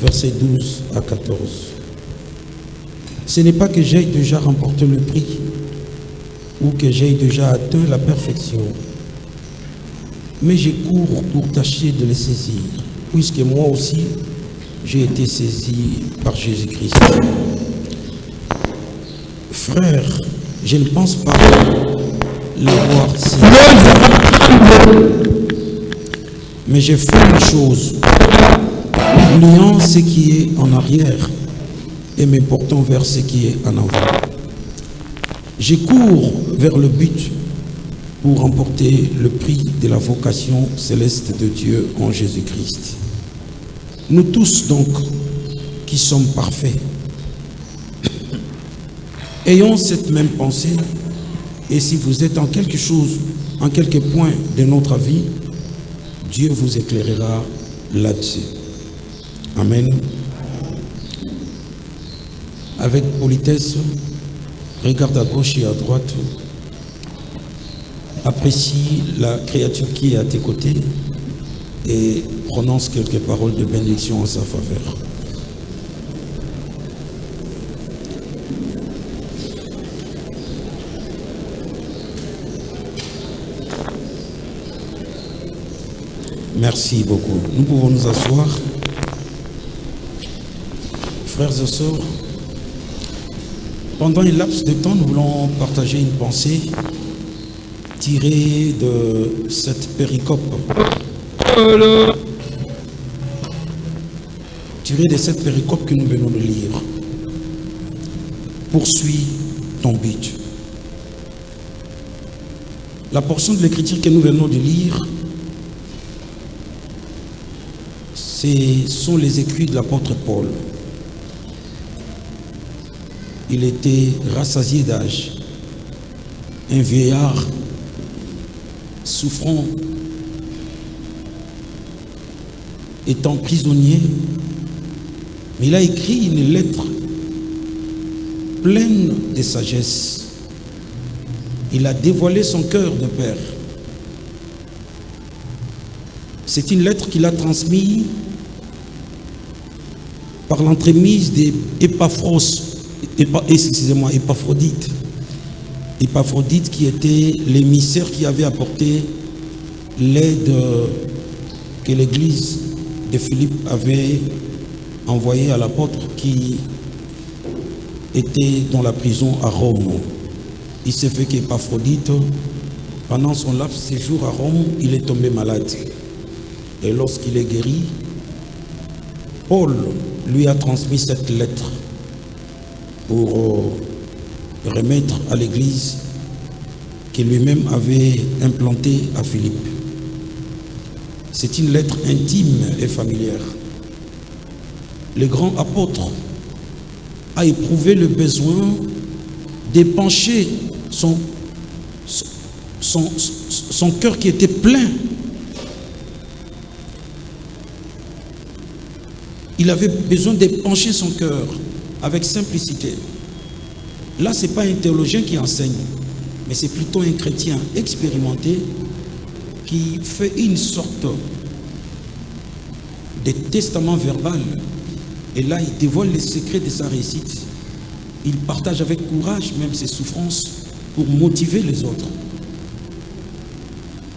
versets 12 à 14. Ce n'est pas que j'ai déjà remporté le prix ou que j'ai déjà atteint la perfection, mais je cours pour tâcher de les saisir, puisque moi aussi j'ai été saisi par Jésus-Christ. Frère, je ne pense pas l'avoir saisi, mais j'ai fait une chose, oubliant ce qui est en arrière et me portant vers ce qui est en avant. Je cours vers le but pour remporter le prix de la vocation céleste de Dieu en Jésus-Christ. Nous tous donc, qui sommes parfaits, ayons cette même pensée, et si vous êtes en quelque chose, en quelque point de notre vie, Dieu vous éclairera là-dessus. Amen. Avec politesse, regarde à gauche et à droite, apprécie la créature qui est à tes côtés et prononce quelques paroles de bénédiction en sa faveur. Merci beaucoup. Nous pouvons nous asseoir. Frères et sœurs, pendant un laps de temps, nous voulons partager une pensée tirée de cette péricope. Tirée de cette péricope que nous venons de lire. Poursuis ton but. La portion de l'écriture que nous venons de lire, ce sont les écrits de l'apôtre Paul. Il était rassasié d'âge, un vieillard souffrant, étant prisonnier, mais il a écrit une lettre pleine de sagesse. Il a dévoilé son cœur de père. C'est une lettre qu'il a transmise par l'entremise d'Épaphrodite. Épaphrodite qui était l'émissaire qui avait apporté l'aide que l'église de Philippe avait envoyée à l'apôtre qui était dans la prison à Rome. Il s'est fait qu'Épaphrodite, pendant son laps de séjour à Rome, il est tombé malade. Et lorsqu'il est guéri, Paul lui a transmis cette lettre pour remettre à l'église qu'il lui-même avait implantée à Philippe. C'est une lettre intime et familière. Le grand apôtre a éprouvé le besoin d'épancher son cœur qui était plein. Il avait besoin d'épancher son cœur avec simplicité. Là, ce n'est pas un théologien qui enseigne, mais c'est plutôt un chrétien expérimenté qui fait une sorte de testament verbal. Et là, il dévoile les secrets de sa réussite. Il partage avec courage même ses souffrances pour motiver les autres.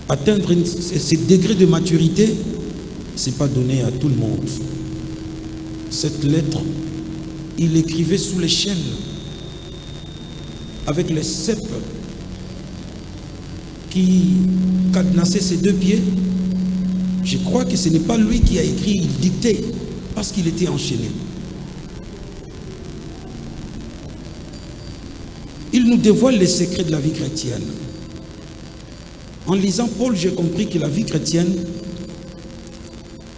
Atteindre ce degré de maturité, ce n'est pas donné à tout le monde. Cette lettre, il écrivait sous les chaînes, avec les cèpes qui cadenassaient ses deux pieds. Je crois que ce n'est pas lui qui a écrit, il dictait, parce qu'il était enchaîné. Il nous dévoile les secrets de la vie chrétienne. En lisant Paul, j'ai compris que la vie chrétienne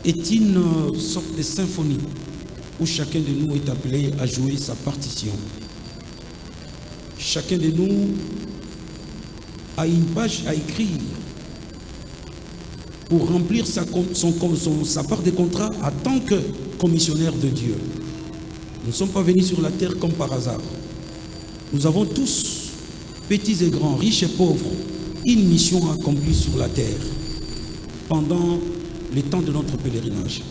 est une sorte de symphonie où chacun de nous est appelé à jouer sa partition. Chacun de nous a une page à écrire pour remplir sa part de contrat en tant que commissionnaire de Dieu. Nous ne sommes pas venus sur la terre comme par hasard. Nous avons tous, petits et grands, riches et pauvres, une mission accomplie sur la terre pendant le temps de notre pèlerinage.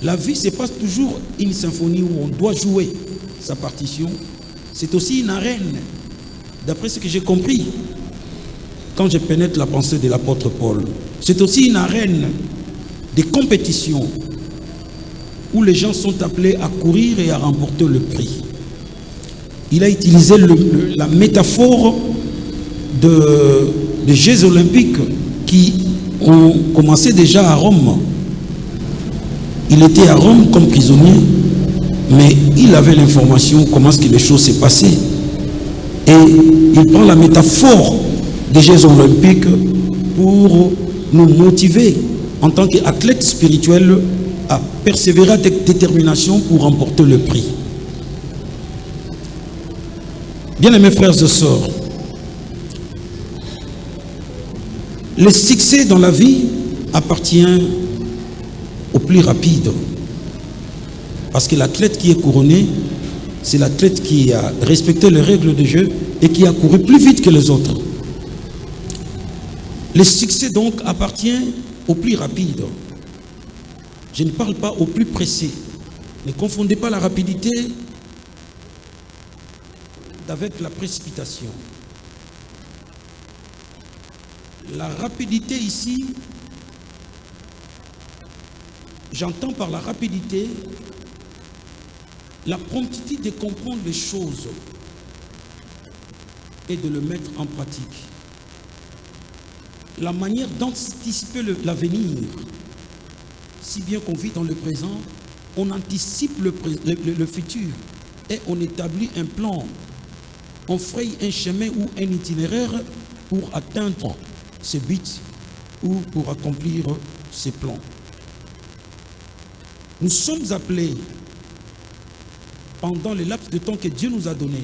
La vie, ce n'est pas toujours une symphonie où on doit jouer sa partition. C'est aussi une arène, d'après ce que j'ai compris, quand je pénètre la pensée de l'apôtre Paul. C'est aussi une arène de compétition où les gens sont appelés à courir et à remporter le prix. Il a utilisé la métaphore des Jeux olympiques qui ont commencé déjà à Rome. Il était à Rome comme prisonnier, mais il avait l'information comment est-ce que les choses s'est passées. Et il prend la métaphore des Jeux olympiques pour nous motiver en tant qu'athlète spirituel à persévérer avec détermination pour remporter le prix. Bien-aimés frères et sœurs, le succès dans la vie appartient au plus rapide. Parce que l'athlète qui est couronné, c'est l'athlète qui a respecté les règles du jeu et qui a couru plus vite que les autres. Le succès donc appartient au plus rapide. Je ne parle pas au plus pressé. Ne confondez pas la rapidité avec la précipitation. La rapidité ici, j'entends par la rapidité la promptitude de comprendre les choses et de le mettre en pratique. La manière d'anticiper l'avenir, si bien qu'on vit dans le présent, on anticipe le futur et on établit un plan, on fraye un chemin ou un itinéraire pour atteindre ses buts ou pour accomplir ses plans. Nous sommes appelés, pendant le laps de temps que Dieu nous a donné,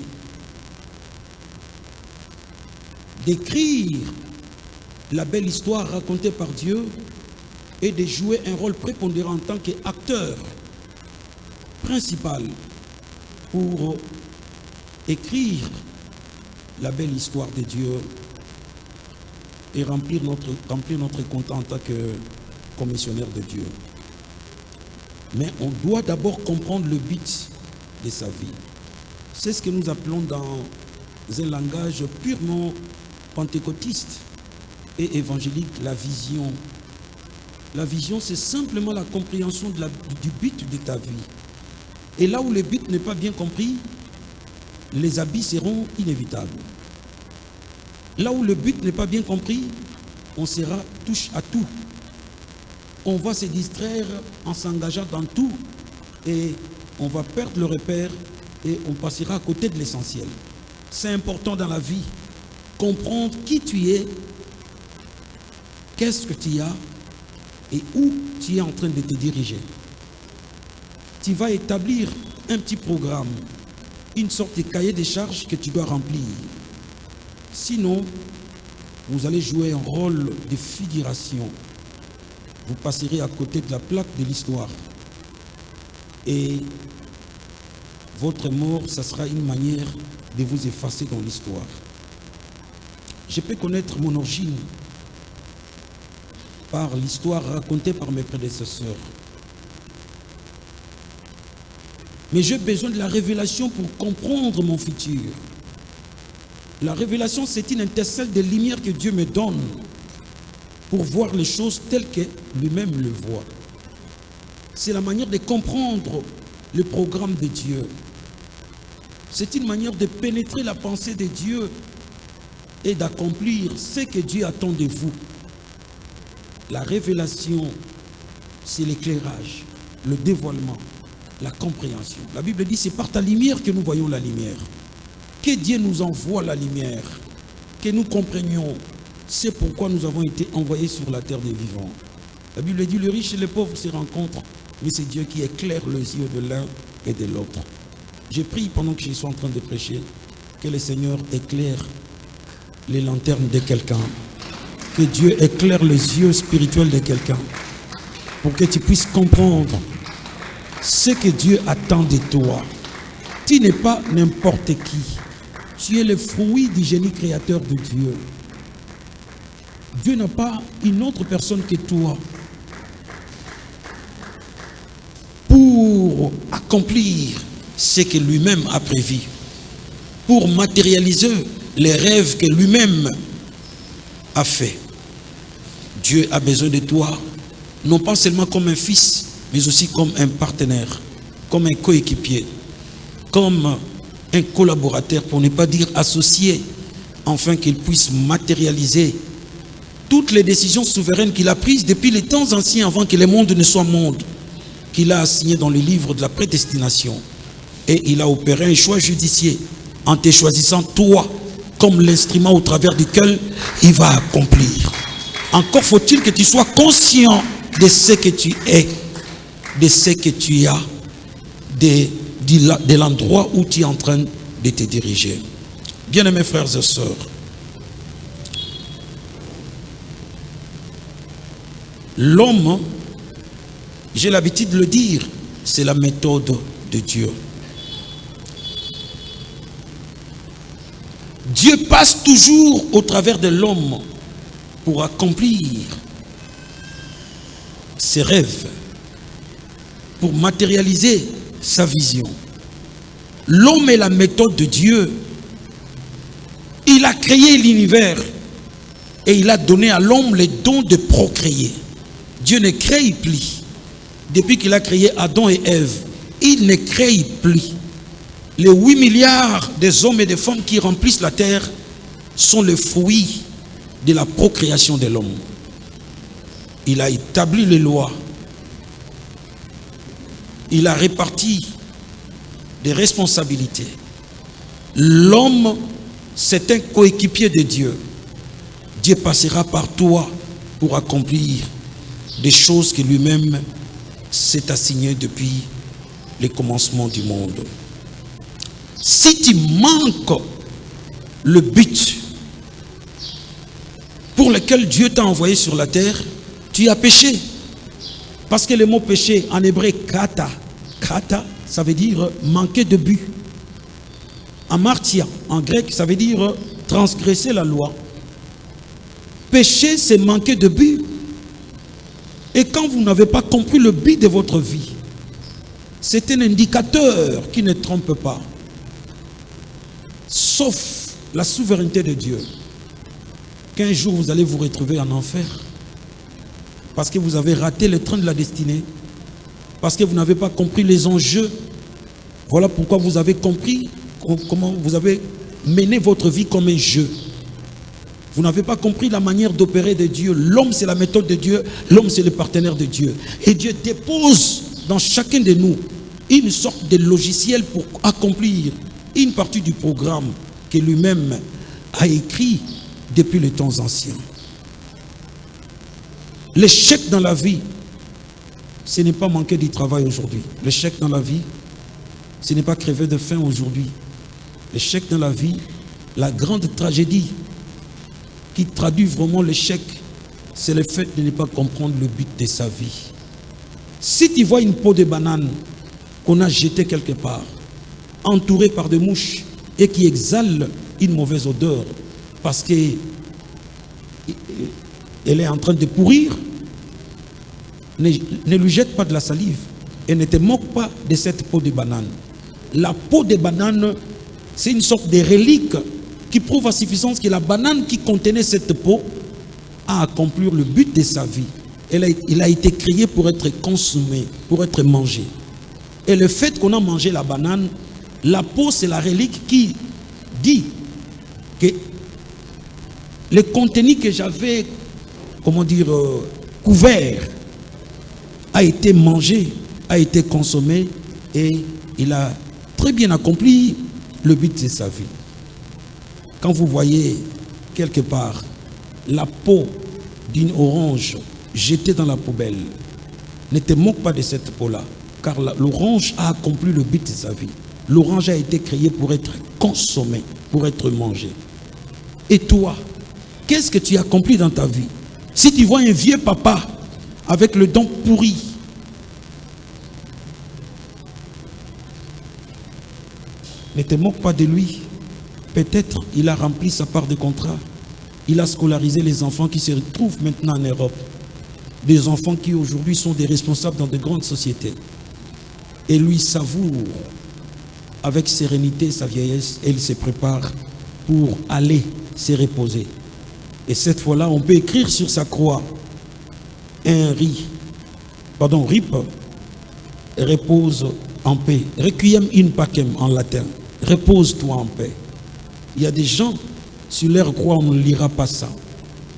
d'écrire la belle histoire racontée par Dieu et de jouer un rôle prépondérant en tant qu'acteur principal pour écrire la belle histoire de Dieu et remplir notre compte en tant que commissionnaire de Dieu. Mais on doit d'abord comprendre le but de sa vie. C'est ce que nous appelons dans un langage purement pentecôtiste et évangélique la vision. La vision, c'est simplement la compréhension du but de ta vie. Et là où le but n'est pas bien compris, les habits seront inévitables. Là où le but n'est pas bien compris, on sera touche à tout. On va se distraire en s'engageant dans tout et on va perdre le repère et on passera à côté de l'essentiel. C'est important dans la vie, comprendre qui tu es, qu'est-ce que tu as et où tu es en train de te diriger. Tu vas établir un petit programme, une sorte de cahier de charges que tu dois remplir. Sinon, vous allez jouer un rôle de figuration. Vous passerez à côté de la plaque de l'histoire. Et votre mort, ça sera une manière de vous effacer dans l'histoire. Je peux connaître mon origine par l'histoire racontée par mes prédécesseurs. Mais j'ai besoin de la révélation pour comprendre mon futur. La révélation, c'est une étincelle de lumière que Dieu me donne pour voir les choses telles que lui-même le voit. C'est la manière de comprendre le programme de Dieu. C'est une manière de pénétrer la pensée de Dieu et d'accomplir ce que Dieu attend de vous. La révélation, c'est l'éclairage, le dévoilement, la compréhension. La Bible dit, c'est par ta lumière que nous voyons la lumière. Que Dieu nous envoie la lumière, que nous comprenions. C'est pourquoi nous avons été envoyés sur la terre des vivants. La Bible dit, le riche et le pauvre se rencontrent, mais c'est Dieu qui éclaire les yeux de l'un et de l'autre. Je prie pendant que je suis en train de prêcher, que le Seigneur éclaire les lanternes de quelqu'un, que Dieu éclaire les yeux spirituels de quelqu'un, pour que tu puisses comprendre ce que Dieu attend de toi. Tu n'es pas n'importe qui. Tu es le fruit du génie créateur de Dieu. Dieu n'a pas une autre personne que toi. pour accomplir ce que lui-même a prévu, pour matérialiser les rêves que lui-même a fait. Dieu a besoin de toi, non pas seulement comme un fils, mais aussi comme un partenaire, comme un coéquipier, comme un collaborateur, pour ne pas dire associé, afin qu'il puisse matérialiser toutes les décisions souveraines qu'il a prises depuis les temps anciens, avant que le monde ne soit monde, qu'il a assigné dans le livre de la prédestination. Et il a opéré un choix judiciaire en te choisissant toi comme l'instrument au travers duquel il va accomplir. Encore faut-il que tu sois conscient de ce que tu es, de ce que tu as, de l'endroit où tu es en train de te diriger. Bien-aimés frères et sœurs, l'homme, j'ai l'habitude de le dire, c'est la méthode de Dieu. Dieu passe toujours au travers de l'homme pour accomplir ses rêves, pour matérialiser sa vision. L'homme est la méthode de Dieu. Il a créé l'univers et il a donné à l'homme le don de procréer. Dieu ne crée plus. Depuis qu'il a créé Adam et Ève, il ne crée plus. Les 8 milliards des hommes et des femmes qui remplissent la terre sont le fruit de la procréation de l'homme. Il a établi les lois. Il a réparti des responsabilités. L'homme, c'est un coéquipier de Dieu. Dieu passera par toi pour accomplir des choses que lui-même s'est assigné depuis le commencement du monde. Si tu manques le but pour lequel Dieu t'a envoyé sur la terre, tu as péché. Parce que le mot péché en hébreu kata, kata, ça veut dire manquer de but. Amartia, en grec, ça veut dire transgresser la loi. Péché, c'est manquer de but. Et quand vous n'avez pas compris le but de votre vie, c'est un indicateur qui ne trompe pas. Sauf la souveraineté de Dieu, qu'un jour vous allez vous retrouver en enfer. Parce que vous avez raté le train de la destinée. Parce que vous n'avez pas compris les enjeux. Voilà pourquoi vous avez compris comment vous avez mené votre vie comme un jeu. Vous n'avez pas compris la manière d'opérer de Dieu. L'homme, c'est la méthode de Dieu. L'homme, c'est le partenaire de Dieu. Et Dieu dépose dans chacun de nous une sorte de logiciel pour accomplir une partie du programme que lui-même a écrit depuis les temps anciens. L'échec dans la vie, ce n'est pas manquer du travail aujourd'hui. L'échec dans la vie, ce n'est pas crever de faim aujourd'hui. L'échec dans la vie, la grande tragédie qui traduit vraiment l'échec, c'est le fait de ne pas comprendre le but de sa vie. Si tu vois une peau de banane qu'on a jetée quelque part, entourée par des mouches et qui exhale une mauvaise odeur parce qu'elle est en train de pourrir, ne lui jette pas de la salive et ne te moque pas de cette peau de banane. La peau de banane, c'est une sorte de relique qui prouve à suffisance que la banane qui contenait cette peau a accompli le but de sa vie. Il a été créé pour être consommé, pour être mangé. Et le fait qu'on a mangé la banane, la peau, c'est la relique qui dit que le contenu que j'avais, couvert, a été mangé, a été consommé et il a très bien accompli le but de sa vie. Quand vous voyez quelque part la peau d'une orange jetée dans la poubelle, ne te moque pas de cette peau-là, car l'orange a accompli le but de sa vie. L'orange a été créé pour être consommé, pour être mangé. Et toi, qu'est-ce que tu as accompli dans ta vie? Si tu vois un vieux papa avec le dent pourri, ne te moque pas de lui. Peut-être il a rempli sa part de contrat. Il a scolarisé les enfants qui se retrouvent maintenant en Europe. Des enfants qui aujourd'hui sont des responsables dans de grandes sociétés. et lui savoure avec sérénité sa vieillesse et il se prépare pour aller se reposer. Et cette fois-là, on peut écrire sur sa croix un rip, repose en paix. Requiem in pacem en latin. Repose-toi en paix. Il y a des gens, sur leur croix, on ne lira pas ça.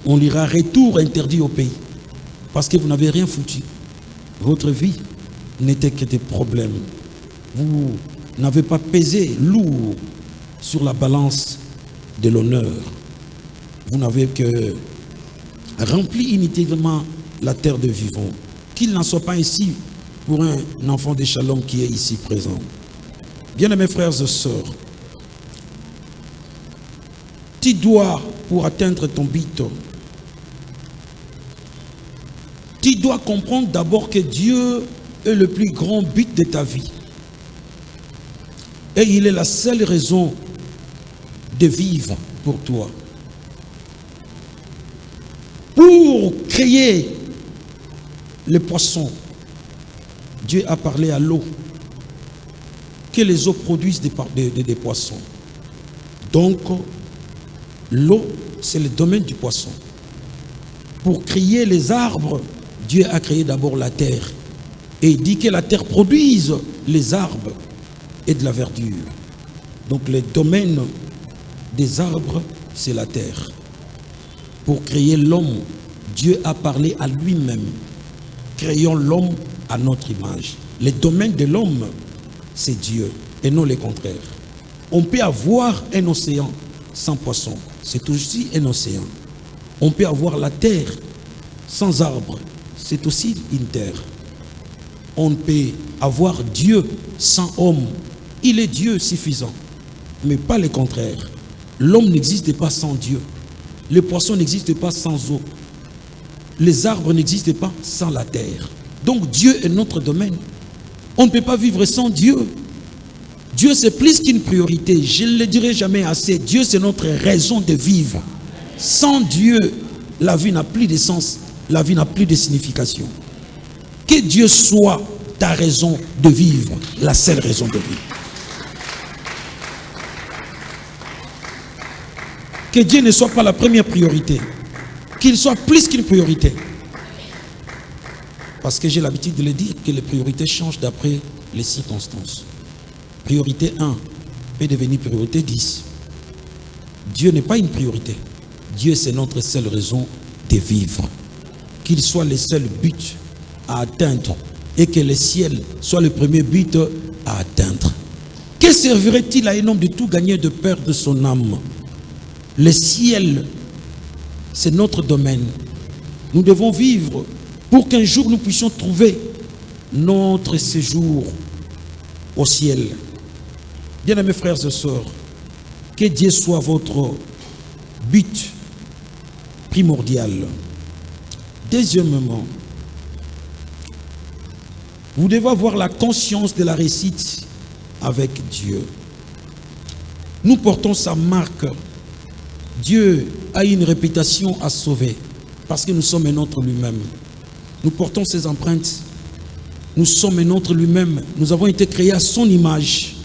On lira retour interdit au pays. Parce que vous n'avez rien foutu. Votre vie n'était que des problèmes. Vous n'avez pas pesé lourd sur la balance de l'honneur. Vous n'avez que rempli inutilement la terre de vivants. Qu'il n'en soit pas ainsi pour un enfant de Shalom qui est ici présent. Bien-aimés frères et sœurs, tu dois, pour atteindre ton but, tu dois comprendre d'abord que Dieu est le plus grand but de ta vie. Et il est la seule raison de vivre pour toi. Pour créer les poissons, Dieu a parlé à l'eau, que les eaux produisent des poissons. Donc, l'eau, c'est le domaine du poisson. Pour créer les arbres, Dieu a créé d'abord la terre. Et il dit que la terre produise les arbres et de la verdure. Donc, le domaine des arbres, c'est la terre. Pour créer l'homme, Dieu a parlé à lui-même. Créons l'homme à notre image. Le domaine de l'homme, c'est Dieu et non le contraire. On peut avoir un océan sans poisson, c'est aussi un océan. On peut avoir la terre sans arbre, c'est aussi une terre. On peut avoir Dieu sans homme, il est Dieu suffisant, mais pas le contraire. L'homme n'existe pas sans Dieu. Les poissons n'existent pas sans eau. Les arbres n'existent pas sans la terre. Donc Dieu est notre domaine. On ne peut pas vivre sans Dieu. Dieu c'est plus qu'une priorité. Je ne le dirai jamais assez. Dieu c'est notre raison de vivre. Sans Dieu, la vie n'a plus de sens. La vie n'a plus de signification. Que Dieu soit ta raison de vivre. La seule raison de vivre. Que Dieu ne soit pas la première priorité. Qu'il soit plus qu'une priorité. Parce que j'ai l'habitude de le dire que les priorités changent d'après les circonstances. Priorité 1 peut devenir priorité 10. Dieu n'est pas une priorité. Dieu c'est notre seule raison de vivre. Qu'il soit le seul but à atteindre et que le ciel soit le premier but à atteindre. Que servirait-il à un homme de tout gagner de perdre son âme? Le ciel, c'est notre domaine. Nous devons vivre pour qu'un jour nous puissions trouver notre séjour au ciel. Bien-aimés frères et sœurs, que Dieu soit votre but primordial. Deuxièmement, vous devez avoir la conscience de la réussite avec Dieu. Nous portons sa marque. Dieu a une réputation à sauver parce que nous sommes un autre lui-même. Nous portons ses empreintes. Nous sommes un autre lui-même. Nous avons été créés à son image.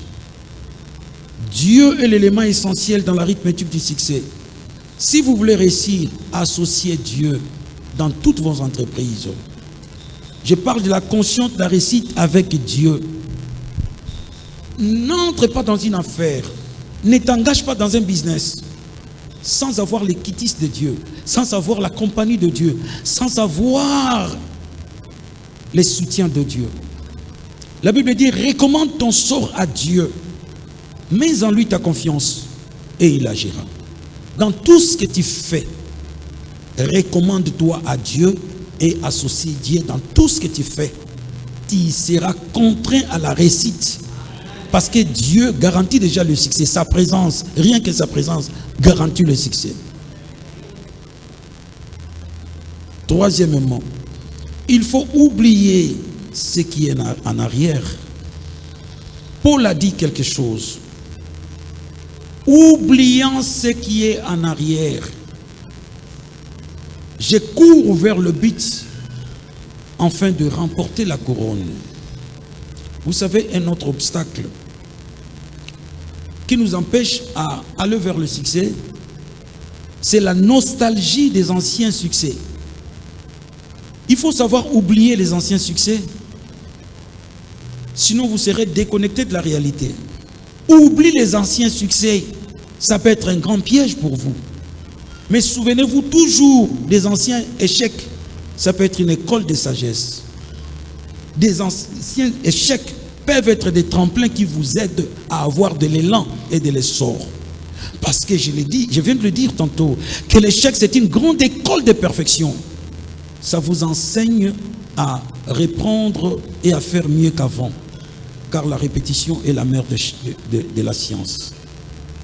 Dieu est l'élément essentiel dans l'arithmétique du succès. Si vous voulez réussir, associez Dieu dans toutes vos entreprises. Je parle de la conscience de la réussite avec Dieu. N'entre pas dans une affaire. Ne t'engage pas dans un business sans avoir les quitis de Dieu, sans avoir la compagnie de Dieu, sans avoir les soutiens de Dieu. La Bible dit, recommande ton sort à Dieu, mets en lui ta confiance et il agira. Dans tout ce que tu fais, recommande-toi à Dieu et associe Dieu dans tout ce que tu fais. Tu seras contraint à la réussite. Parce que Dieu garantit déjà le succès. Sa présence, rien que sa présence, garantit le succès. Troisièmement, il faut oublier ce qui est en arrière. Paul a dit quelque chose. Oubliant ce qui est en arrière, je cours vers le but afin de remporter la couronne. Vous savez, un autre obstacle qui nous empêche à aller vers le succès, c'est la nostalgie des anciens succès. Il faut savoir oublier les anciens succès, sinon vous serez déconnecté de la réalité. Oubliez les anciens succès, ça peut être un grand piège pour vous. Mais souvenez-vous toujours des anciens échecs, ça peut être une école de sagesse. Des anciens échecs peuvent être des tremplins qui vous aident à avoir de l'élan et de l'essor. Parce que je l'ai dit, je viens de le dire tantôt, que l'échec c'est une grande école de perfection. Ça vous enseigne à reprendre et à faire mieux qu'avant. Car la répétition est la mère de la science.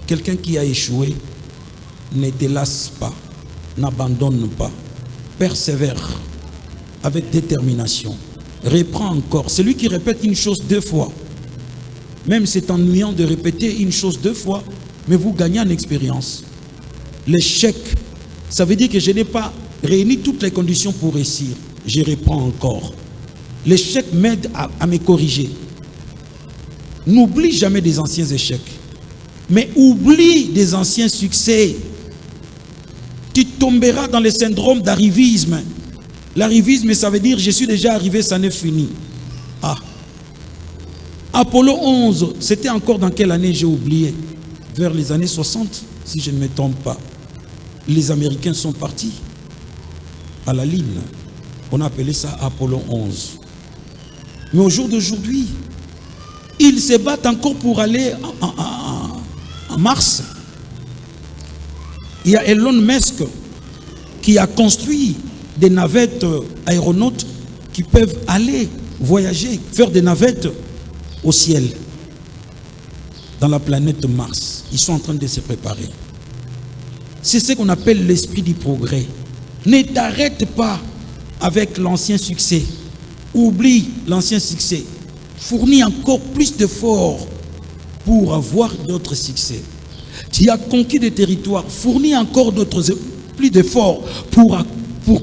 Quelqu'un qui a échoué ne délasse pas, n'abandonne pas, persévère avec détermination, reprend encore. Celui qui répète une chose 2 fois, même c'est ennuyant de répéter une chose 2 fois, mais vous gagnez en expérience. L'échec, ça veut dire que je n'ai pas réuni toutes les conditions pour réussir. Je reprends encore. L'échec m'aide à me corriger. N'oublie jamais des anciens échecs, mais oublie des anciens succès. Tu tomberas dans le syndrome d'arrivisme. L'arrivisme, ça veut dire je suis déjà arrivé, ça n'est fini. Ah. Apollo 11, c'était encore dans quelle année, j'ai oublié? Vers les années 60, si je ne me trompe pas. Les Américains sont partis à la Lune. On a appelé ça Apollo 11. Mais au jour d'aujourd'hui, ils se battent encore pour aller en Mars. Il y a Elon Musk qui a construit des navettes aéronautes qui peuvent aller voyager, faire des navettes au ciel, dans la planète Mars. Ils sont en train de se préparer. C'est ce qu'on appelle l'esprit du progrès. Ne t'arrête pas avec l'ancien succès. Oublie l'ancien succès. Fournis encore plus d'efforts pour avoir d'autres succès. Tu as conquis des territoires, fournis encore plus d'efforts pour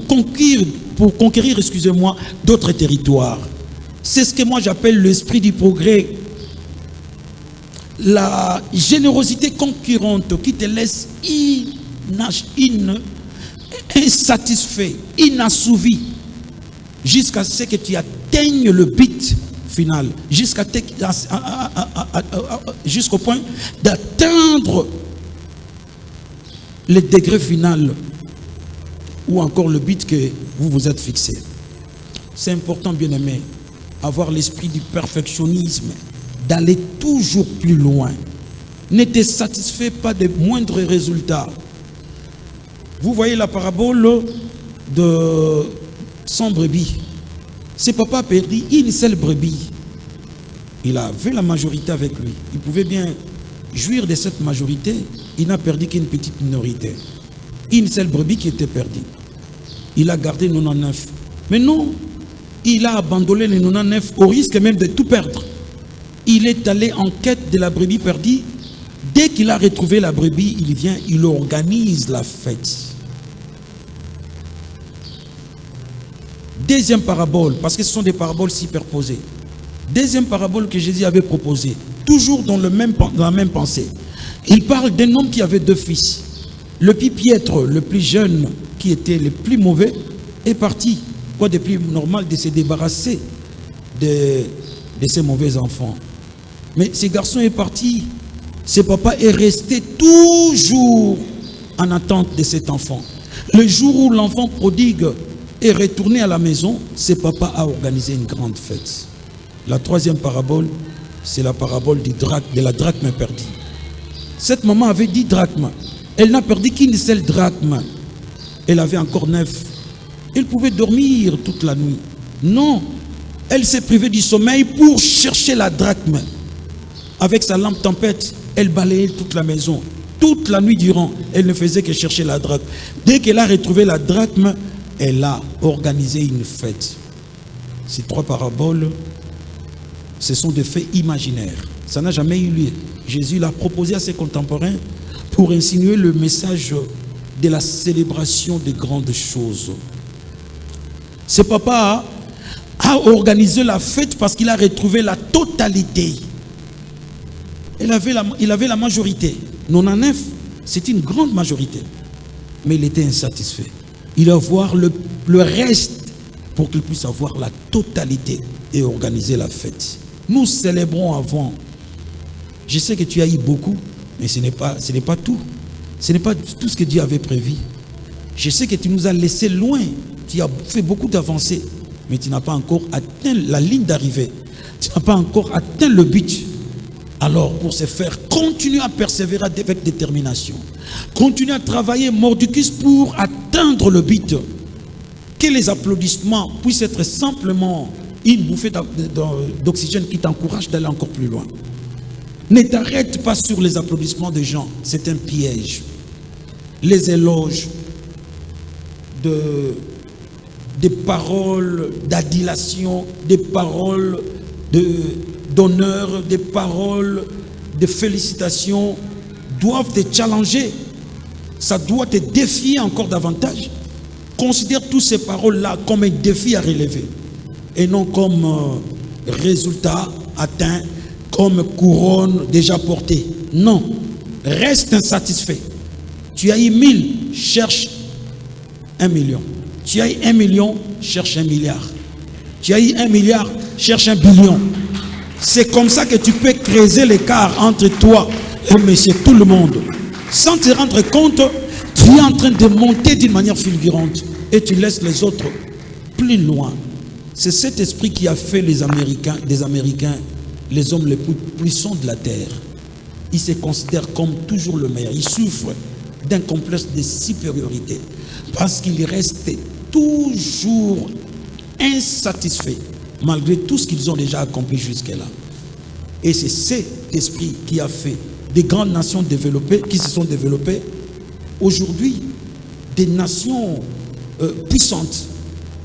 conquérir, excusez-moi, d'autres territoires. C'est ce que moi j'appelle l'esprit du progrès. La générosité concurrente qui te laisse insatisfait, inassouvi, jusqu'à ce que tu atteignes le but final, jusqu'au point d'atteindre le degré final ou encore le but que vous vous êtes fixé. C'est important, bien aimé, avoir l'esprit du perfectionnisme, d'aller toujours plus loin. Ne te satisfais pas des moindres résultats. Vous voyez la parabole de 100 brebis. Ce papa a perdu une seule brebis. Il avait la majorité avec lui. Il pouvait bien jouir de cette majorité. Il n'a perdu qu'une petite minorité. Une seule brebis qui était perdue. Il a gardé 99. Mais non, il a abandonné les 99 au risque même de tout perdre. Il est allé en quête de la brebis perdue. Dès qu'il a retrouvé la brebis, il vient, il organise la fête. Deuxième parabole, parce que ce sont des paraboles superposées. Deuxième parabole que Jésus avait proposée, toujours dans la même pensée. Il parle d'un homme qui avait 2 fils. Le plus piètre, le plus jeune, qui était le plus mauvais, est parti. Quoi de plus normal de se débarrasser de ces mauvais enfants. Mais ce garçon est parti. Ce papa est resté toujours en attente de cet enfant. Le jour où l'enfant prodigue est retourné à la maison, ce papa a organisé une grande fête. La troisième parabole, c'est la parabole de la drachme perdue. Cette maman avait 10 drachmes. Elle n'a perdu qu'une seule drachme. Elle avait encore 9. Elle pouvait dormir toute la nuit. Non, elle s'est privée du sommeil pour chercher la drachme. Avec sa lampe tempête, elle balayait toute la maison. Toute la nuit durant, elle ne faisait que chercher la drachme. Dès qu'elle a retrouvé la drachme, elle a organisé une fête. Ces 3 paraboles, ce sont des faits imaginaires. Ça n'a jamais eu lieu. Jésus l'a proposé à ses contemporains pour insinuer le message de la célébration des grandes choses. Ce papa a a organisé la fête parce qu'il a retrouvé la totalité. Il avait la majorité. 99, c'est une grande majorité. Mais il était insatisfait. Il va voir le reste pour qu'il puisse avoir la totalité et organiser la fête. Nous célébrons avant. Je sais que tu as eu beaucoup, mais ce n'est pas tout. Ce n'est pas tout ce que Dieu avait prévu. Je sais que tu nous as laissé loin. Tu as fait beaucoup d'avancées, mais tu n'as pas encore atteint la ligne d'arrivée. Tu n'as pas encore atteint le but. Alors, pour ce faire, continue à persévérer avec détermination. Continue à travailler mordicus pour atteindre le but. Que les applaudissements puissent être simplement une bouffée d'oxygène qui t'encourage d'aller encore plus loin. Ne t'arrête pas sur les applaudissements des gens. C'est un piège. Les éloges, des paroles d'adulation, des paroles d'honneur, des paroles de félicitations doivent te challenger. Ça doit te défier encore davantage. Considère toutes ces paroles-là comme un défi à relever et non comme résultat atteint, comme couronne déjà portée. Non, reste insatisfait. Tu as eu 1000, cherche 1 million. Tu as eu 1 million, cherche 1 milliard. Tu as eu 1 milliard, cherche 1 billion. C'est comme ça que tu peux creuser l'écart entre toi et monsieur tout le monde. Sans te rendre compte, tu es en train de monter d'une manière fulgurante et tu laisses les autres plus loin. C'est cet esprit qui a fait des Américains, les hommes les plus puissants de la terre. Ils se considèrent comme toujours le meilleur. Ils souffrent d'un complexe de supériorité parce qu'ils restent toujours insatisfaits malgré tout ce qu'ils ont déjà accompli jusque-là. Et c'est cet esprit qui a fait des grandes nations développées, qui se sont développées aujourd'hui, des nations puissantes,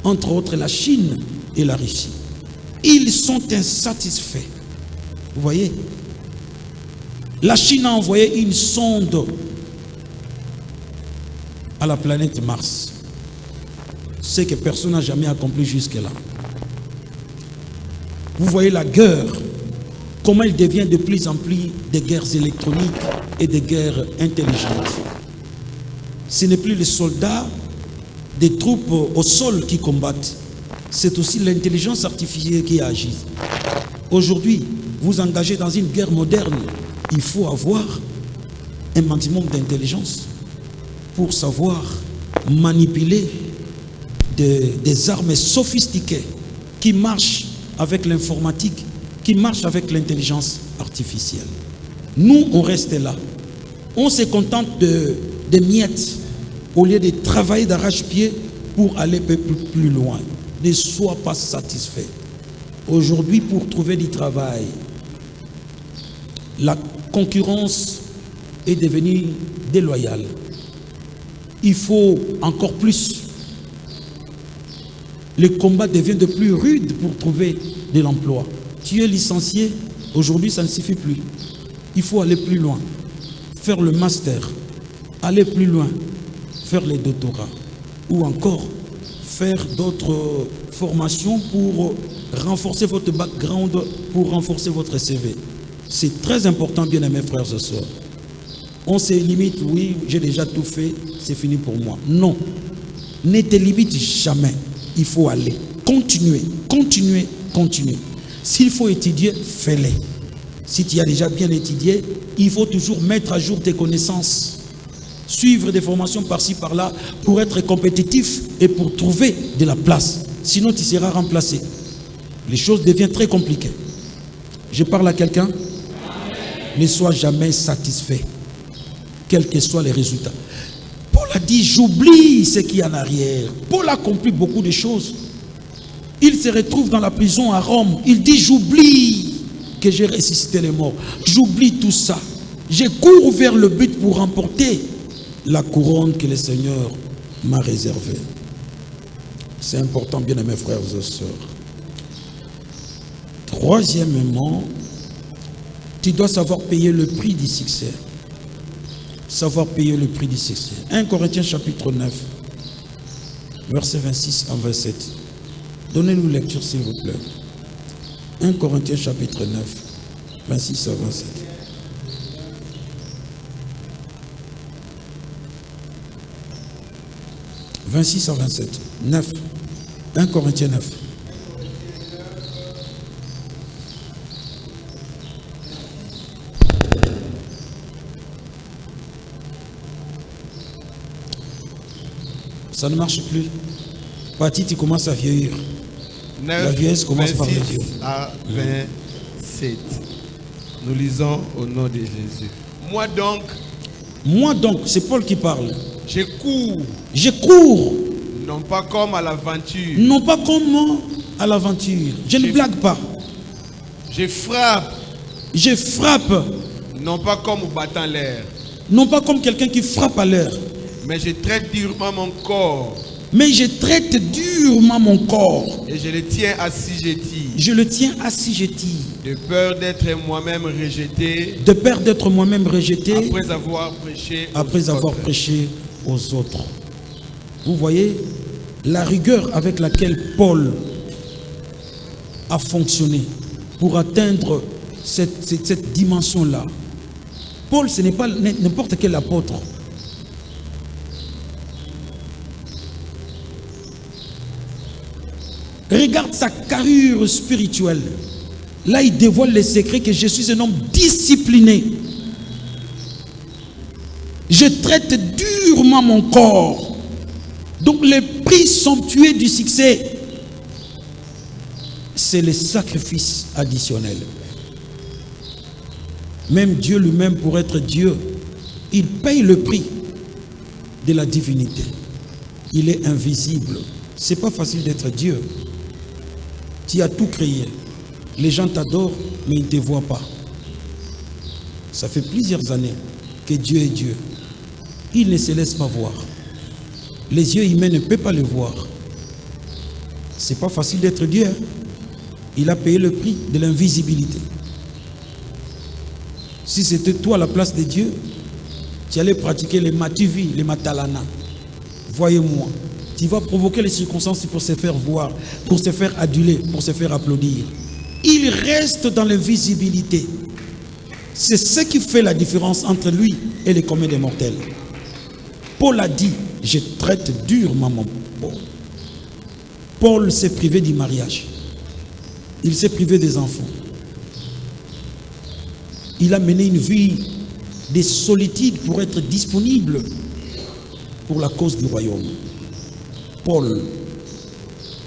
entre autres la Chine et la Russie. Ils sont insatisfaits. Vous voyez, la Chine a envoyé une sonde à la planète Mars. Ce que personne n'a jamais accompli jusque-là. Vous voyez la guerre, comment elle devient de plus en plus des guerres électroniques et des guerres intelligentes. Ce n'est plus les soldats des troupes au sol qui combattent, c'est aussi l'intelligence artificielle qui agit. Aujourd'hui, vous engagez dans une guerre moderne, il faut avoir un maximum d'intelligence pour savoir manipuler des armes sophistiquées qui marchent avec l'informatique, qui marchent avec l'intelligence artificielle. Nous, on reste là. On se contente de miettes au lieu de travailler d'arrache-pied pour aller plus loin. Ne sois pas satisfait. Aujourd'hui, pour trouver du travail, la concurrence est devenue déloyale. Il faut encore plus. Le combat devient de plus rude pour trouver de l'emploi. Tu es licencié, aujourd'hui ça ne suffit plus. Il faut aller plus loin, faire le master, aller plus loin, faire les doctorats, ou encore faire d'autres formations pour renforcer votre background, pour renforcer votre CV. C'est très important, bien aimés frères et sœurs. On se limite, oui, j'ai déjà tout fait, c'est fini pour moi. Non, ne te limite jamais. Il faut aller, continuer. S'il faut étudier, fais-le. Si tu as déjà bien étudié, il faut toujours mettre à jour tes connaissances. Suivre des formations par-ci, par-là, pour être compétitif et pour trouver de la place. Sinon, tu seras remplacé. Les choses deviennent très compliquées. Je parle à quelqu'un? Ne sois jamais satisfait, quels que soient les résultats. Paul a dit, j'oublie ce qui est en arrière. Paul a accompli beaucoup de choses. Il se retrouve dans la prison à Rome. Il dit, j'oublie que j'ai ressuscité les morts. J'oublie tout ça. Je cours vers le but pour remporter la couronne que le Seigneur m'a réservée. C'est important, bien aimés frères et sœurs. Troisièmement, tu dois savoir payer le prix du succès. Savoir payer le prix du succès. 1 Corinthiens chapitre 9, verset 26 à 27. Donnez-nous lecture, s'il vous plaît. 1 Corinthiens chapitre 9, 26 à 27. « 26 à 27. 9. 1 Corinthiens 9. Ça ne marche plus. Pati, tu commences à vieillir. 9, la vieillesse commence par les 26 vieux. à 27. Nous lisons au nom de Jésus. Moi donc, c'est Paul qui parle. Je cours, non pas comme à l'aventure. Non pas comme à l'aventure. Je ne blague pas. Je frappe, non pas comme au battant l'air. Non pas comme quelqu'un qui frappe à l'air. Mais je traite durement mon corps. Mais je traite durement mon corps. Et je le tiens assujetti. Je le tiens assujetti. De peur d'être moi-même rejeté. De peur d'être moi-même rejeté. Après avoir prêché aux autres. Vous voyez la rigueur avec laquelle Paul a fonctionné pour atteindre cette dimension-là. Paul, ce n'est pas n'importe quel apôtre. Regarde sa carrure spirituelle. Là, il dévoile les secrets que je suis un homme discipliné. Je traite durement mon corps. Donc, le prix somptueux du succès, c'est le sacrifice additionnel. Même Dieu lui-même, pour être Dieu, il paye le prix de la divinité. Il est invisible. Ce n'est pas facile d'être Dieu. Tu as tout créé. Les gens t'adorent, mais ils ne te voient pas. Ça fait plusieurs années que Dieu est Dieu. Il ne se laisse pas voir. Les yeux humains ne peuvent pas le voir. Ce n'est pas facile d'être Dieu. Il a payé le prix de l'invisibilité. Si c'était toi à la place de Dieu, tu allais pratiquer les matuvi, les matalana. Voyez-moi. Tu vas provoquer les circonstances pour se faire voir, pour se faire aduler, pour se faire applaudir. Il reste dans l'invisibilité. C'est ce qui fait la différence entre lui et les communs des mortels. Paul a dit, je traite durement mon corps. Paul s'est privé du mariage. Il s'est privé des enfants. Il a mené une vie de solitude pour être disponible pour la cause du royaume. Paul,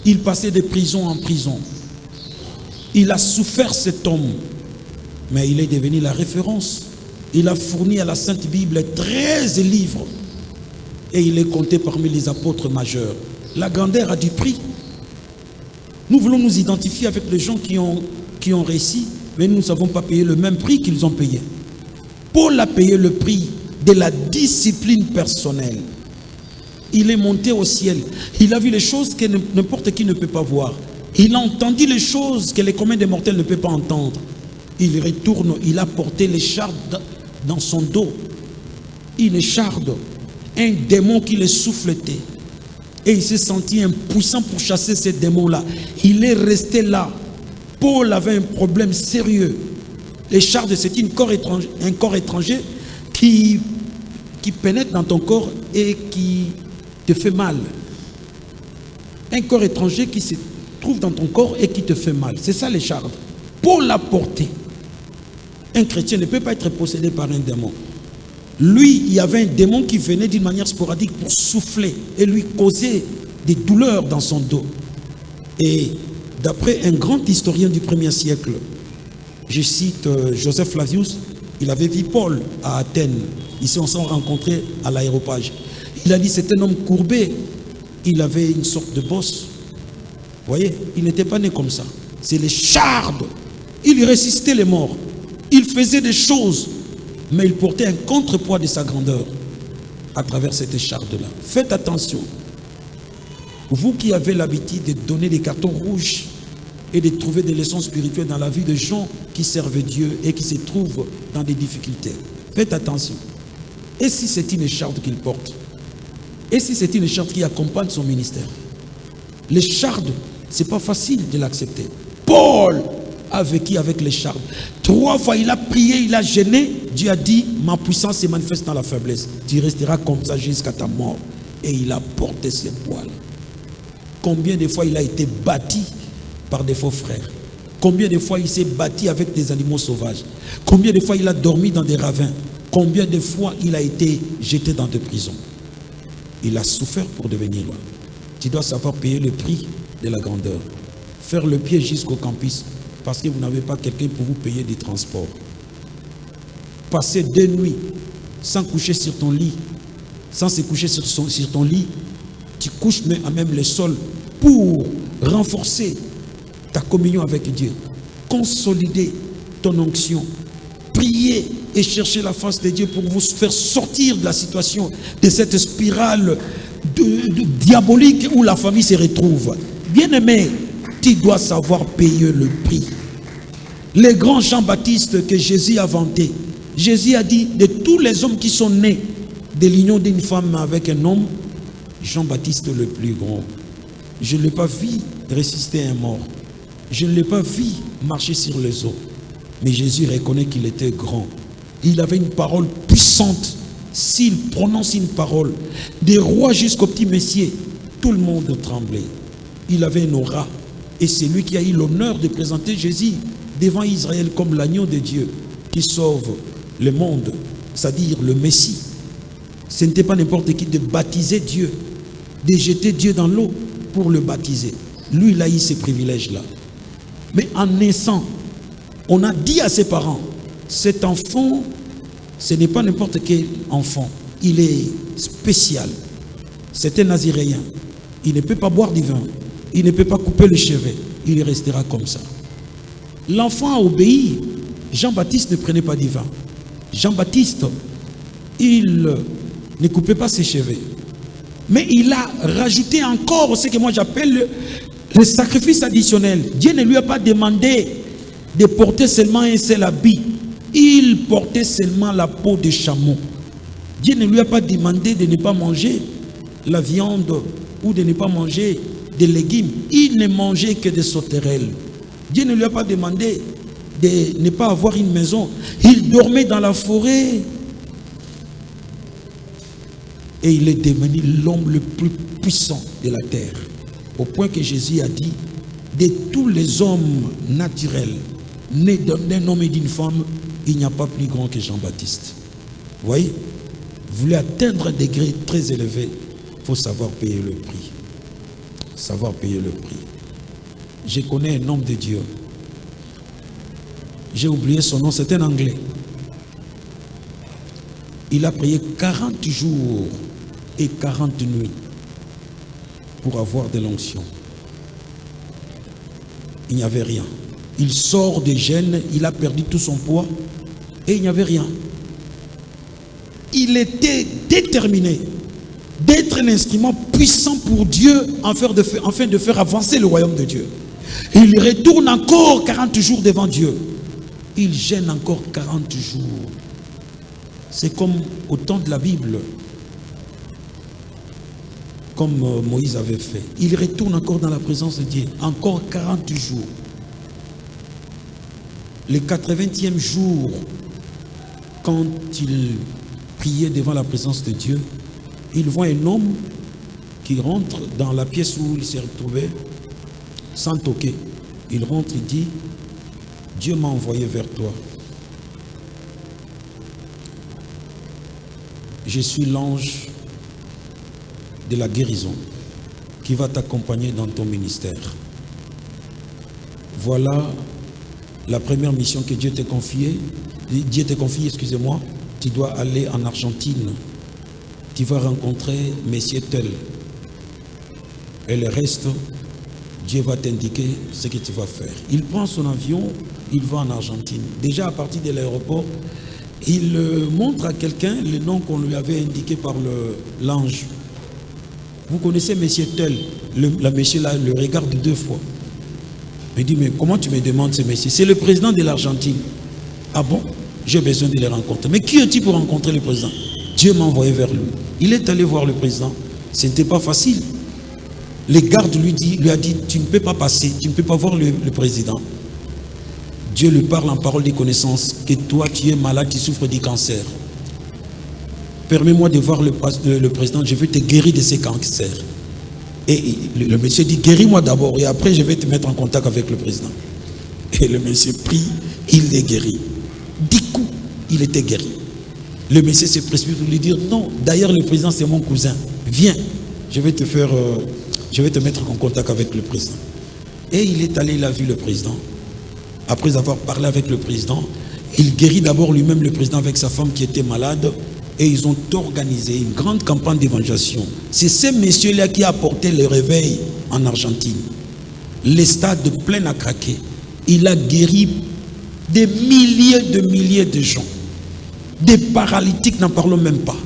il passait de prison en prison. Il a souffert, cet homme, mais il est devenu la référence. Il a fourni à la Sainte Bible 13 livres et il est compté parmi les apôtres majeurs. La grandeur a du prix. Nous voulons nous identifier avec les gens qui ont réussi, mais nous ne savons pas payer le même prix qu'ils ont payé. Paul a payé le prix de la discipline personnelle. Il est monté au ciel. Il a vu les choses que n'importe qui ne peut pas voir. Il a entendu les choses que les communs des mortels ne peuvent pas entendre. Il retourne, il a porté l'écharde dans son dos. Une écharde, un démon qui le souffletait. Et il s'est senti impuissant pour chasser ces démons-là. Il est resté là. Paul avait un problème sérieux. L'écharde, c'est un corps étranger qui pénètre dans ton corps et qui te fait mal. Un corps étranger qui se trouve dans ton corps et qui te fait mal. C'est ça l'écharde. Paul l'a porté. Un chrétien ne peut pas être possédé par un démon. Lui, il y avait un démon qui venait d'une manière sporadique pour souffler et lui causer des douleurs dans son dos. Et d'après un grand historien du 1er siècle, je cite Joseph Flavius, il avait vu Paul à Athènes. Ici, on s'est rencontrés à l'aéropage. Il a dit, c'est un homme courbé. Il avait une sorte de bosse. Vous voyez, il n'était pas né comme ça. C'est l'écharde. Il résistait les morts. Il faisait des choses, mais il portait un contrepoids de sa grandeur à travers cette écharde-là. Faites attention. Vous qui avez l'habitude de donner des cartons rouges et de trouver des leçons spirituelles dans la vie de gens qui servent Dieu et qui se trouvent dans des difficultés. Faites attention. Et si c'est une écharde qu'il porte? Et si c'est une écharde qui accompagne son ministère? L'écharde Ce n'est pas facile de l'accepter. Paul a vécu avec les charmes. 3 fois, il a prié, il a jeûné. Dieu a dit, ma puissance se manifeste dans la faiblesse. Tu resteras comme ça jusqu'à ta mort. Et il a porté ses poils. Combien de fois il a été bâti par des faux frères? Combien de fois il s'est battu avec des animaux sauvages? Combien de fois il a dormi dans des ravins? Combien de fois il a été jeté dans des prisons? Il a souffert pour devenir là. Tu dois savoir payer le prix de la grandeur. Faire le pied jusqu'au campus parce que vous n'avez pas quelqu'un pour vous payer des transports. Passer 2 nuits sans coucher sur ton lit, sans se coucher sur ton lit, tu couches à même le sol pour renforcer ta communion avec Dieu, consolider ton onction, prier et chercher la face de Dieu pour vous faire sortir de la situation, de cette spirale diabolique où la famille se retrouve. Bien-aimé, tu dois savoir payer le prix. Les grands Jean-Baptiste que Jésus a vanté, Jésus a dit, de tous les hommes qui sont nés de l'union d'une femme avec un homme, Jean-Baptiste le plus grand. Je ne l'ai pas vu ressusciter un mort. Je ne l'ai pas vu marcher sur les eaux. Mais Jésus reconnaît qu'il était grand. Il avait une parole puissante. S'il prononce une parole, des rois jusqu'au petit messier, tout le monde tremblait. Il avait une aura. Et c'est lui qui a eu l'honneur de présenter Jésus devant Israël comme l'agneau de Dieu qui sauve le monde, c'est-à-dire le Messie. Ce n'était pas n'importe qui de baptiser Dieu, de jeter Dieu dans l'eau pour le baptiser. Lui, il a eu ces privilèges-là. Mais en naissant, on a dit à ses parents, cet enfant, ce n'est pas n'importe quel enfant. Il est spécial. C'est un Naziréen. Il ne peut pas boire du vin. Il ne peut pas couper le cheveu. Il restera comme ça. L'enfant a obéi. Jean-Baptiste ne prenait pas du vin. Jean-Baptiste, il ne coupait pas ses cheveux. Mais il a rajouté encore ce que moi j'appelle le sacrifice additionnel. Dieu ne lui a pas demandé de porter seulement un seul habit. Il portait seulement la peau de chameau. Dieu ne lui a pas demandé de ne pas manger la viande ou de ne pas manger des légumes. Il ne mangeait que des sauterelles. Dieu ne lui a pas demandé de ne pas avoir une maison. Il dormait dans la forêt. Et il est devenu l'homme le plus puissant de la terre. Au point que Jésus a dit, de tous les hommes naturels, nés d'un homme et d'une femme, il n'y a pas plus grand que Jean-Baptiste. Vous voyez? Vous voulez atteindre un degré très élevé, il faut savoir payer le prix. Savoir payer le prix. Je connais un homme de Dieu. J'ai oublié son nom, c'est un Anglais. Il a prié 40 jours et 40 nuits pour avoir de l'onction. Il n'y avait rien. Il sort des gènes, il a perdu tout son poids et il n'y avait rien. Il était déterminé d'être un instrument puissant pour Dieu afin de faire avancer le royaume de Dieu. Il retourne encore 40 jours devant Dieu. Il gêne encore 40 jours. C'est comme au temps de la Bible, comme Moïse avait fait. Il retourne encore dans la présence de Dieu, encore 40 jours. Le 80e jour, quand il priait devant la présence de Dieu, il voit un homme qui rentre dans la pièce où il s'est retrouvé, sans toquer. Il rentre, il dit, Dieu m'a envoyé vers toi. Je suis l'ange de la guérison qui va t'accompagner dans ton ministère. Voilà la première mission que Dieu t'a confiée. Dieu t'a confié, excusez-moi, tu dois aller en Argentine. Tu vas rencontrer Monsieur tel. Et le reste, Dieu va t'indiquer ce que tu vas faire. Il prend son avion, il va en Argentine. Déjà à partir de l'aéroport, il montre à quelqu'un le nom qu'on lui avait indiqué par l'ange. Vous connaissez Monsieur tel, le monsieur là le regarde 2 fois. Il dit, mais comment tu me demandes ce monsieur? C'est le président de l'Argentine. Ah bon? J'ai besoin de le rencontrer. Mais qui es-tu pour rencontrer le président? Dieu m'a envoyé vers lui. Il est allé voir le président. Ce n'était pas facile. Les gardes lui a dit, tu ne peux pas passer, tu ne peux pas voir le président. Dieu lui parle en parole des connaissances, que toi tu es malade, tu souffres du cancer. Permets-moi de voir le président, je veux te guérir de ces cancers. Et le monsieur dit, guéris-moi d'abord et après je vais te mettre en contact avec le président. Et le monsieur prie, il est guéri. 10 coups, il était guéri. Le monsieur se précipite pour lui dire, non, d'ailleurs le président c'est mon cousin, viens, je vais te mettre en contact avec le président. Et il est allé, il a vu le président. Après avoir parlé avec le président, il guérit d'abord lui-même le président avec sa femme qui était malade. Et ils ont organisé une grande campagne d'évangélisation. C'est ce monsieur-là qui a apporté le réveil en Argentine. Les stades pleins à craquer. Il a guéri des milliers de gens. Des paralytiques, n'en parlons même pas.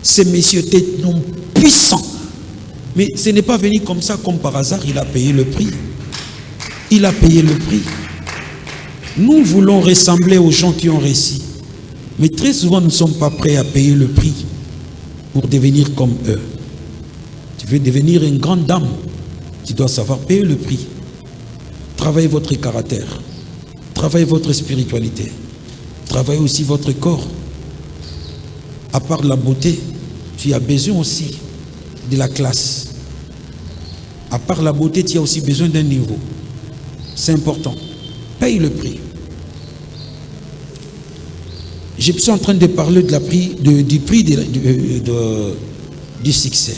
Ce monsieur était un homme puissant. Mais ce n'est pas venu comme ça, comme par hasard. Il a payé le prix. Il a payé le prix. Nous voulons ressembler aux gens qui ont réussi. Mais très souvent, nous ne sommes pas prêts à payer le prix pour devenir comme eux. Tu veux devenir une grande dame, tu dois savoir payer le prix. Travaillez votre caractère, travaillez votre spiritualité, travaillez aussi votre corps. À part la beauté, tu as besoin aussi de la classe. À part la beauté, tu as aussi besoin d'un niveau. C'est important. Paye le prix. Je suis en train de parler du prix du succès.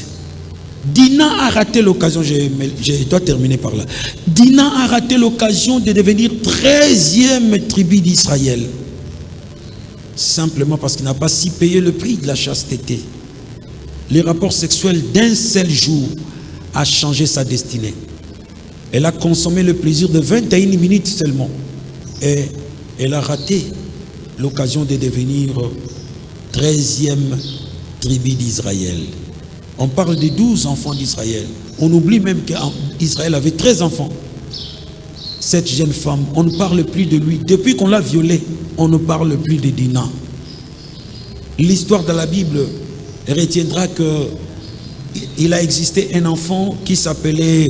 Dina a raté l'occasion, je dois terminer par là. Dina a raté l'occasion de devenir 13e tribu d'Israël. Simplement parce qu'il n'a pas si payé le prix de la chasteté. Les rapports sexuels d'un seul jour a changé sa destinée. Elle a consommé le plaisir de 21 minutes seulement. Et elle a raté l'occasion de devenir 13e tribu d'Israël. On parle de 12 enfants d'Israël. On oublie même qu'Israël avait 13 enfants. Cette jeune femme, on ne parle plus de lui. Depuis qu'on l'a violée, on ne parle plus de Dina. L'histoire de la Bible retiendra qu'il a existé un enfant qui s'appelait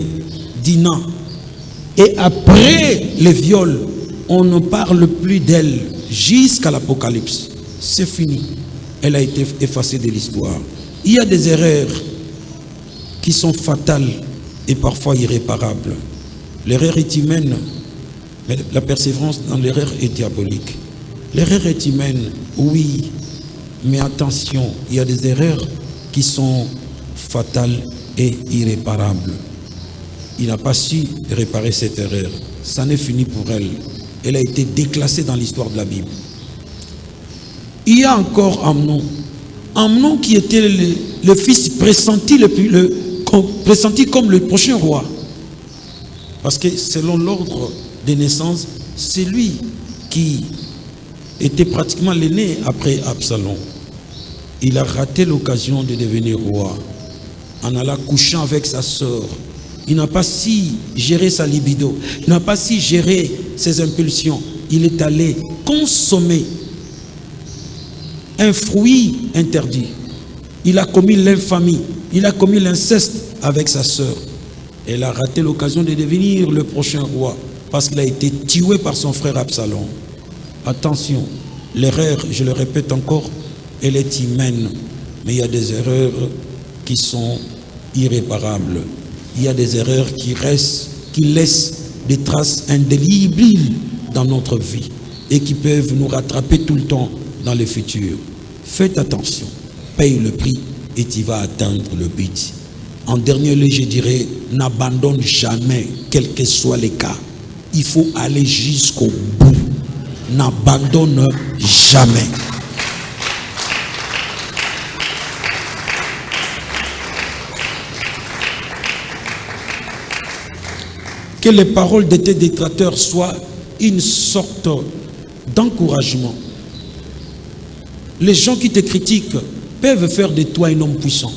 Dina. Et après le viol, on ne parle plus d'elle jusqu'à l'Apocalypse. C'est fini. Elle a été effacée de l'histoire. Il y a des erreurs qui sont fatales et parfois irréparables. L'erreur est humaine, mais la persévérance dans l'erreur est diabolique. L'erreur est humaine, oui, mais attention, il y a des erreurs qui sont fatales et irréparables. Il n'a pas su réparer cette erreur. Ça n'est fini pour elle. Elle a été déclassée dans l'histoire de la Bible. Il y a encore Amnon. Amnon qui était le fils pressenti, pressenti comme le prochain roi. Parce que selon l'ordre de naissance, c'est lui qui était pratiquement l'aîné après Absalom. Il a raté l'occasion de devenir roi en allant couchant avec sa sœur. Il n'a pas si géré sa libido. Il n'a pas si géré ses impulsions. Il est allé consommer un fruit interdit. Il a commis l'infamie. Il a commis l'inceste avec sa sœur. Elle a raté l'occasion de devenir le prochain roi parce qu'il a été tué par son frère Absalom. Attention, l'erreur, je le répète encore, elle est humaine. Mais il y a des erreurs qui sont irréparables. Il y a des erreurs qui laissent des traces indélébiles dans notre vie et qui peuvent nous rattraper tout le temps dans le futur. Faites attention, paye le prix et tu vas atteindre le but. En dernier lieu, je dirais, n'abandonne jamais, quel que soit les cas. Il faut aller jusqu'au bout. N'abandonne jamais. Que les paroles de tes détracteurs soient une sorte d'encouragement. Les gens qui te critiquent peuvent faire de toi un homme puissant.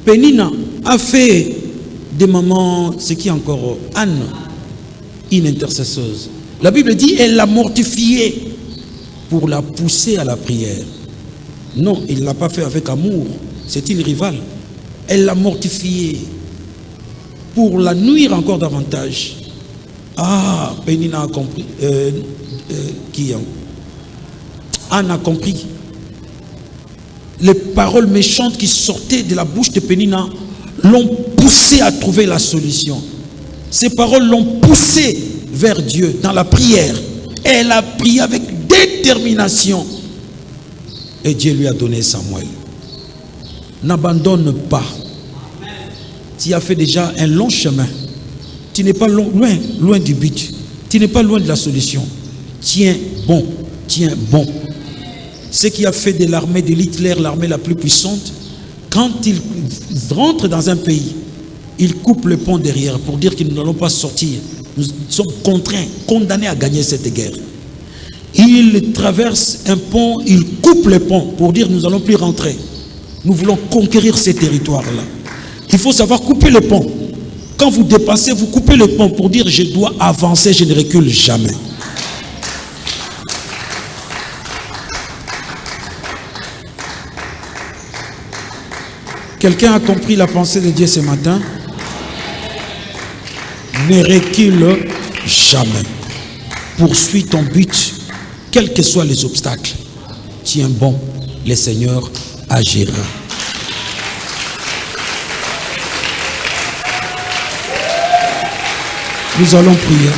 Pénina a fait de maman, c'est qui encore? Anne, une intercesseuse. La Bible dit, elle l'a mortifiée pour la pousser à la prière. Non, il ne l'a pas fait avec amour. C'est une rivale. Elle l'a mortifié pour la nuire encore davantage. Ah, Pénina a compris. Anne a compris. Les paroles méchantes qui sortaient de la bouche de Pénina l'ont poussé à trouver la solution. Ces paroles l'ont poussé vers Dieu dans la prière. Elle a prié avec détermination. Et Dieu lui a donné Samuel. N'abandonne pas. Tu as fait déjà un long chemin. Tu n'es pas loin du but. Tu n'es pas loin de la solution. Tiens bon. Ce qui a fait de l'armée de Hitler l'armée la plus puissante, quand ils rentrent dans un pays, ils coupent le pont derrière pour dire que nous n'allons pas sortir. Nous sommes contraints, condamnés à gagner cette guerre. Ils traversent un pont, ils coupent le pont pour dire nous n'allons plus rentrer. Nous voulons conquérir ces territoires-là. Il faut savoir couper le pont. Quand vous dépassez, vous coupez le pont pour dire je dois avancer, je ne recule jamais. Quelqu'un a compris la pensée de Dieu ce matin? Ne recule jamais. Poursuis ton but, quels que soient les obstacles. Tiens bon, le Seigneur agira. Nous allons prier.